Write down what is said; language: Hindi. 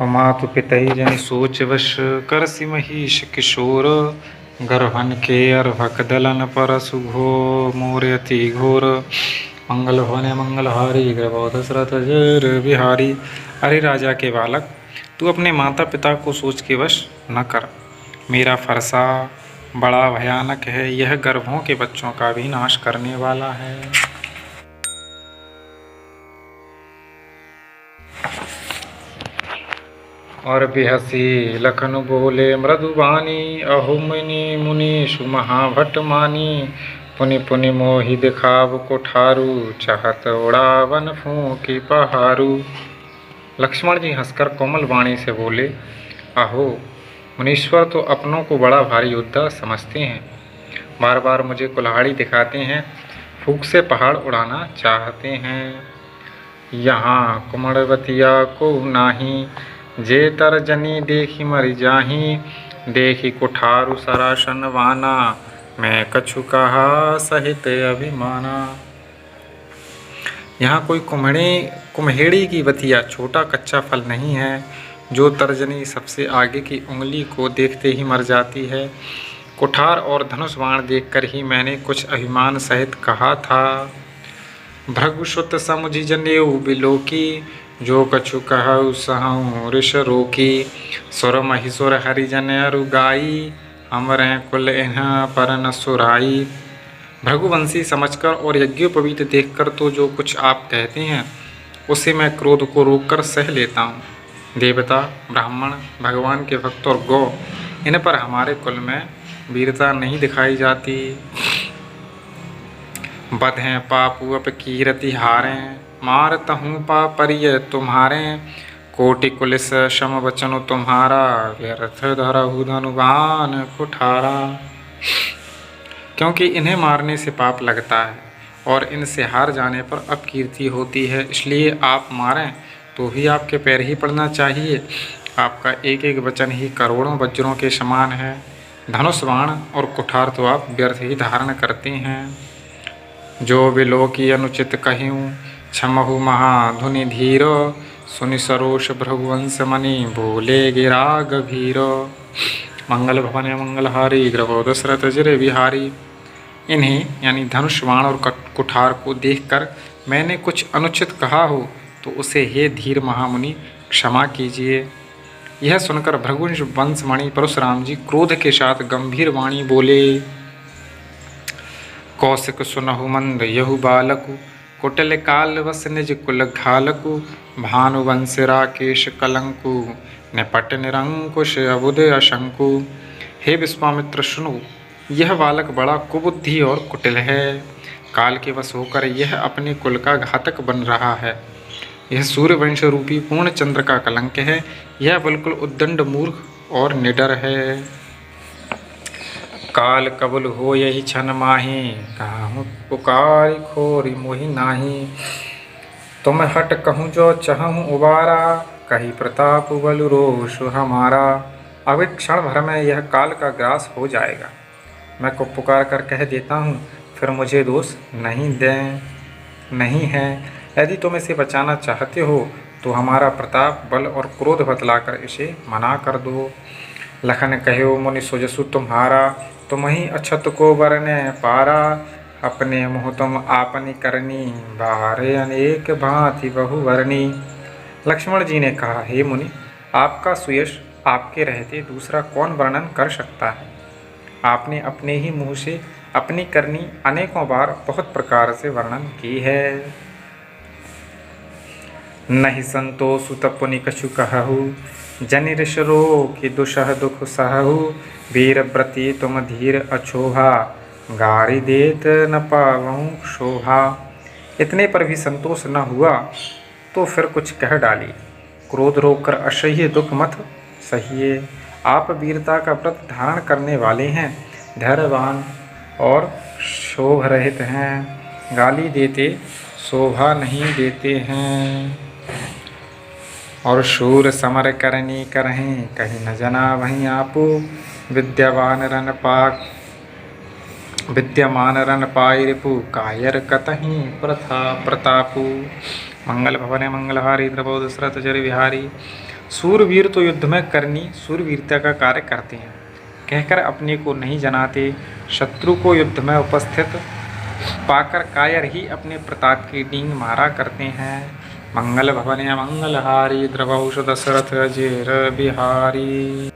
मातु पितहि जनि सोच वश करसि महिष किशोर गर्भन के अर्भक दलन परसु घो मोर्यति घोर मंगल भवने मंगलहारी ग्रभो दशरथ जर बिहारी। अरे राजा के बालक, तू अपने माता पिता को सोच के वश न कर। मेरा फरसा बड़ा भयानक है, यह गर्भों के बच्चों का भी नाश करने वाला है। और बिहसी लखन बोले मृदुबानी, अहो मुनि मुनीषु महाभट मानी। पुनि पुनि मोहि दिखाव कोठारू, चाहत उड़ावन फूंकी पहारू। लक्ष्मण जी हंसकर कोमल वाणी से बोले, अहो मुनीश्वर तो अपनों को बड़ा भारी योद्धा समझते हैं, बार बार मुझे कुल्हाड़ी दिखाते हैं, फूंक से पहाड़ उड़ाना चाहते हैं। यहाँ कुमड़वतिया को नाही, जे तरजनी देखी मरि जाही। देखी कुठारु सरासन वाना, मैं कछु कहा सहित अभिमाना। यहाँ कोई कुम्हेड़ी की बतिया छोटा कच्चा फल नहीं है, जो तर्जनी सबसे आगे की उंगली को देखते ही मर जाती है। कुठार और धनुष बाण देखकर ही मैंने कुछ अभिमान सहित कहा था। भृगुसुत समुझि जनेऊ बिलोकी, जो कछु कहु सहु ऋष रोकी। सुर महिसुर हरिजन अरु गाई, हमरे कुल इन्ह पर न सुराई। भृगुवंशी समझकर और यज्ञोपवीत देखकर तो जो कुछ आप कहते हैं उसे मैं क्रोध को रोककर सह लेता हूँ। देवता, ब्राह्मण, भगवान के भक्त और गौ, इन पर हमारे कुल में वीरता नहीं दिखाई जाती। बधें पापु अप कीरति हारें, मारतहूँ पापरिय तुम्हारे। कोटि कुलिस शम वचन तुम्हारा, व्यर्थ धरहु धनुबान कुठारा। क्योंकि इन्हें मारने से पाप लगता है और इनसे हार जाने पर अपकीर्ति होती है, इसलिए आप मारें तो भी आपके पैर ही पड़ना चाहिए। आपका एक एक वचन ही करोड़ों वज्रों के समान है। धनुष बाण और कुठार तो आप व्यर्थ ही धारण करते हैं। जो विलोकी अनुचित कहियूँ, क्षमहु महाधुनि धीरो। सुनि सरोष भृगुवंश मणि, बोले गिरा गभीरो। मंगल भवन मंगलहारी, ग्रभो दशरथ जर बिहारी। इन्हें यानी धनुष बाण और कुठार को देखकर मैंने कुछ अनुचित कहा हो तो उसे हे धीर महामुनि क्षमा कीजिए। यह सुनकर भृगुवंश वंशमणि परशुराम जी क्रोध के साथ गंभीर वाणी बोले, कौशिक सुनहु मंद यहु बालकु, कुटिल काल वस निज कुल घालकु। भानुवंश राकेश कलंकु, निपट निरंकुश अबुध अशंकु। हे विश्वामित्र सुनो, यह बालक बड़ा कुबुद्धि और कुटिल है। काल के वश होकर यह अपने कुल का घातक बन रहा है। यह सूर्यवंश रूपी पूर्ण चंद्र का कलंक है। यह बिल्कुल उद्दंड मूर्ख और निडर है। काल कबुल हो यही छन माही, कहूँ पुकारी खोरी मोहि नाही। तुम हट कहूँ जो चहूँ उबारा, कही प्रताप बल रोष हमारा। अब एक क्षण भर में यह काल का ग्रास हो जाएगा। मैं को पुकार कर कह देता हूँ, फिर मुझे दोष नहीं है। यदि तुम इसे बचाना चाहते हो तो हमारा प्रताप, बल और क्रोध बतलाकर इसे मना कर दो। लखन कहो मुनि सुजसु तुम्हारा, तुम ही अछत को बरने पारा। अपने मुँह तुम आपनी करनी, बाहरे अनेक भांति बहुवर्णी। लक्ष्मण जी ने कहा, हे मुनि, आपका सुयश आपके रहते दूसरा कौन वर्णन कर सकता है। आपने अपने ही मुँह से अपनी करनी अनेकों बार बहुत प्रकार से वर्णन की है। नहीं संतोषु तपुनि कछु कहु, जनि ऋष रोग दुषह दुख सहु। वीर व्रती तुम धीर अछोहा, गारी देत न पावहु शोभा। इतने पर भी संतोष न हुआ तो फिर कुछ कह डाली। क्रोध रोककर असह्य दुख मत सहिए। आप वीरता का व्रत धारण करने वाले हैं, धैर्यवान और शोभ रहित हैं। गाली देते शोभा नहीं देते हैं। और शूर समर करनी करहीं, कहीं न जना वहीं आपू। विद्यमान रन पाई रिपु, कायर कतहीं प्रतापू। मंगल भवन मंगलहारी, द्रवो दशरथ जर बिहारी। सूरवीर तो युद्ध में करनी सूरवीरता का कार्य करते हैं, कहकर अपने को नहीं जनाते। शत्रु को युद्ध में उपस्थित पाकर कायर ही अपने प्रताप की डींग मारा करते हैं। मंगल भवन मंगलहारी द्रवौष दशरथ जेर बिहारी।